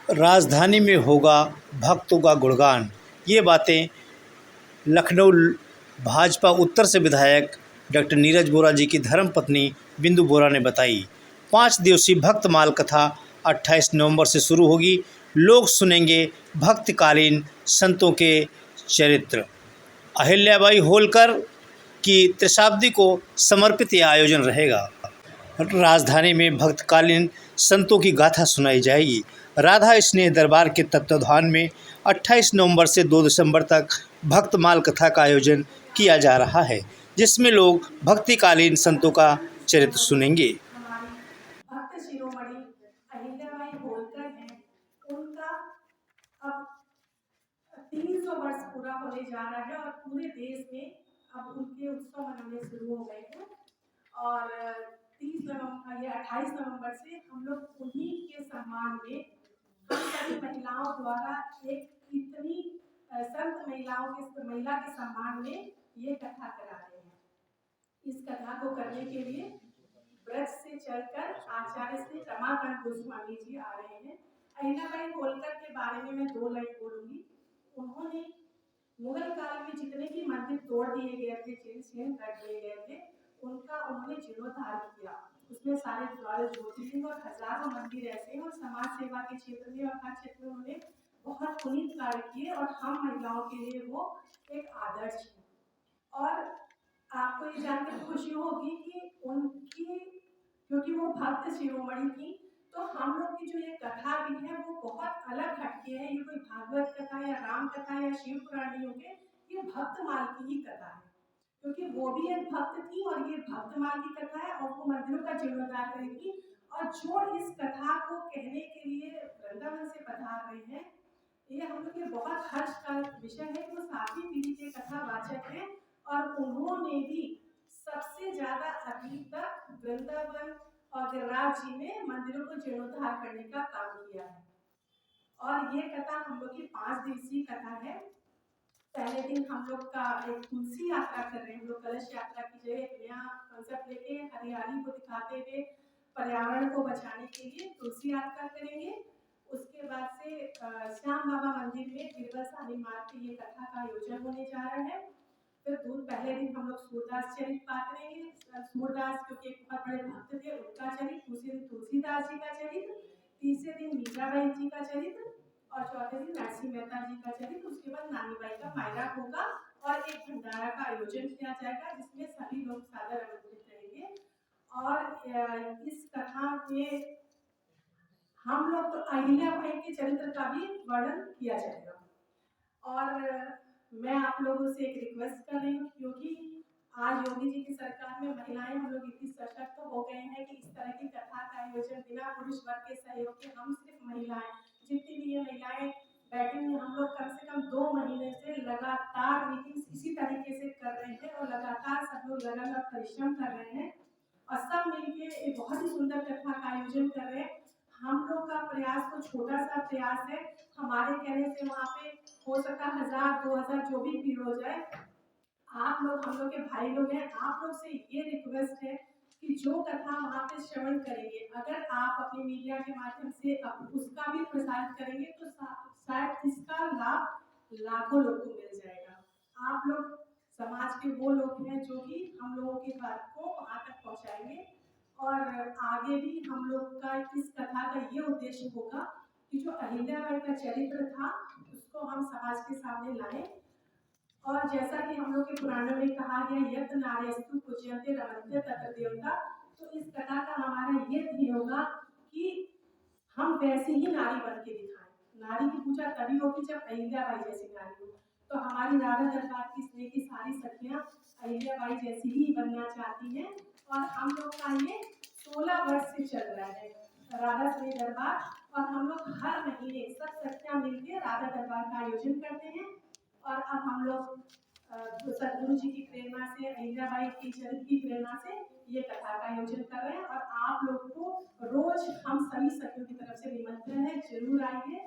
राजधानी में होगा भक्तों का गुणगान। ये बातें लखनऊ भाजपा उत्तर से विधायक डॉक्टर नीरज बोरा जी की धर्मपत्नी बिंदु बोरा ने बताई। 5 दिवसीय भक्तमाल कथा 28 नवंबर से शुरू होगी। लोग सुनेंगे भक्तकालीन संतों के चरित्र। अहिल्याबाई होलकर की त्रिशताब्दी को समर्पित यह आयोजन रहेगा। राजधानी में भक्तकालीन संतों की गाथा सुनाई जाएगी। राधा स्नेह दरबार के तत्वावधान में 28 नवंबर से 2 दिसंबर तक भक्तमाल कथा का आयोजन किया जा रहा है, जिसमें लोग भक्तिकालीन संतों का चरित्र सुनेंगे। भक्त शिरोमणि अहिल्याबाई होलकर हैं, उनका अब 300 वर्ष पूरा होने जा रहा है और पूरे देश में अब उनके उत्सव मनाने शुरू हो गए हैं। और 30 नवंबर या 28 नवंबर से हम लोग उन्हीं के सम्मान में हम सभी महिलाओं द्वारा एक इतनी संत महिला के सम्मान में ये कथा करा रहे हैं। इस कथा को करने के लिए ब्रज से चलकर आचार्य श्री रमाकांत गोस्वामी जी आ रहे हैं। अहिल्याबाई होलकर के बारे में मैं 2 लाइन बोलूंगी। उन्होंने मुगल काल में जितने भी मंदिर तोड़ दिए गए थे, छीन कर दिए गए थे, उनका उन्होंने जीर्णोद्धार किया। उसमें सारे द्वार ज्योतिर्लिंग और हजारों मंदिर ऐसे हैं और समाज सेवा के क्षेत्र में और हर क्षेत्र में उन्होंने बहुत पुनीत कार्य किए और हम महिलाओं के लिए वो एक आदर्श है। और आपको ये जानकर खुशी होगी कि उनकी, क्योंकि वो भक्त शिरोमणि थी, तो हम लोग की जो ये कथा भी है वो बहुत अलग हटके है। ये कोई भागवत कथा या राम कथा या शिव पुराण नहीं होंगे, ये भक्तमाल की ही कथा है, क्योंकि वो भी एक भक्त थी और ये भक्तमाल की कथा है और वो मंदिरों का जीर्णोद्धार करेगी। और जो इस कथा को कहने के लिए वृंदावन से पधार रहे हैं, ये हम लोग के बहुत हर्ष का विषय है कि वो 7वीं पीढ़ी के कथावाचक हैं और उन्होंने भी सबसे ज्यादा अभी तक वृंदावन और गिरिराज जी में मंदिरों को जीर्णोद्धार करने का काम किया है। और ये कथा हम लोग की 5 दिवसीय कथा है। पहले दिन हम लोग का एक तुलसी यात्रा कर रहे हैं, हम लोग कलश यात्रा की जगह एक नया कंसेप्ट लेके हरियाली को दिखाते हुए पर्यावरण को बचाने के लिए तुलसी यात्रा करेंगे। उसके बाद से श्याम बाबा मंदिर में गिरवा सानी मार्ग पे ये कथा का आयोजन होने जा रहा है। फिर पहले दिन हम लोग सूरदास चरित पाठ करेंगे। सूरदास क्योंकि एक बहुत बड़े भक्त थे, उनका चरित। दूसरे दिन तुलसीदास जी का चरित, तीसरे दिन मीराबाई जी का चरित और चौथे दिन नरसिंह मेहता जी का चरित्र। उसके बाद नानीबाई का मायरा होगा और एक भंडारा का आयोजन किया जाएगा, जिसमें सभी लोग सादर आमंत्रित रहेंगे। और इस कथा में हम लोग तो अहिल्याबाई के चरित्र का भी वर्णन किया जाएगा। और मैं आप लोगों से एक रिक्वेस्ट कर रही हूँ, क्योंकि आज योगी जी की सरकार में महिलाएं हम लोग इतनी सशक्त हो गए हैं कि इस तरह की कथा का आयोजन बिना पुरुष वर्ग के सहयोग के हम सिर्फ महिलाएं, जितनी भी ये महिलाएं बैठी हुई, हम लोग कम से कम 2 महीने से लगातार मीटिंग्स इसी तरीके से कर रहे हैं और लगातार सब लोग लगातार परिश्रम कर रहे हैं और सब मिलके एक बहुत ही सुंदर कथा का आयोजन कर रहे हैं। हम लोग का प्रयास तो छोटा सा प्रयास है, हमारे कहने से वहाँ पे हो सकता 1000-2000 जो भी भीड़ हो जाए। आप लोग हम लोग के भाई लोग हैं, आप लोग से ये रिक्वेस्ट है कि जो कथा वहाँ पे श्रवण करेंगे, अगर आप अपनी मीडिया के माध्यम से उसका भी प्रसारित करेंगे तो शायद इसका लाभ लाखों लोग को मिल जाएगा। आप लोग समाज के वो लोग हैं जो कि हम लोगों की बात को वहाँ तक पहुँचाएंगे। और आगे भी हम लोग का इस कथा का ये उद्देश्य होगा कि जो अहिल्याबाई का चरित्र था उसको हम समाज के सामने लाएं। और जैसा कि हम लोग के पुराणों में कहा गया, यत् नार्यस्तु पूज्यन्ते रमन्ते तत्र देवता, तो इस कथा का हमारा ये ध्येय होगा कि हम वैसी ही नारी बन के दिखाएं। नारी की पूजा तभी होगी जब अहिल्याबाई जैसी नारी हो। तो हमारी राधा दरबार की स्नेह की सारी सखियां अहिल्याबाई जैसी ही बनना चाहती हैं। और हम लोग का ये 16 वर्ष से चल रहा है राधा स्नेह दरबार, और हम लोग हर महीने सब सखियां मिलकर राधा दरबार का आयोजन करते हैं। और अब हम लोग सदगुरु जी की प्रेरणा से, अहिल्याबाई की चरित्र की प्रेरणा से ये कथा का आयोजन कर रहे हैं। और आप लोग को रोज हम सभी सखियों की तरफ से निमंत्रण है, जरूर आइए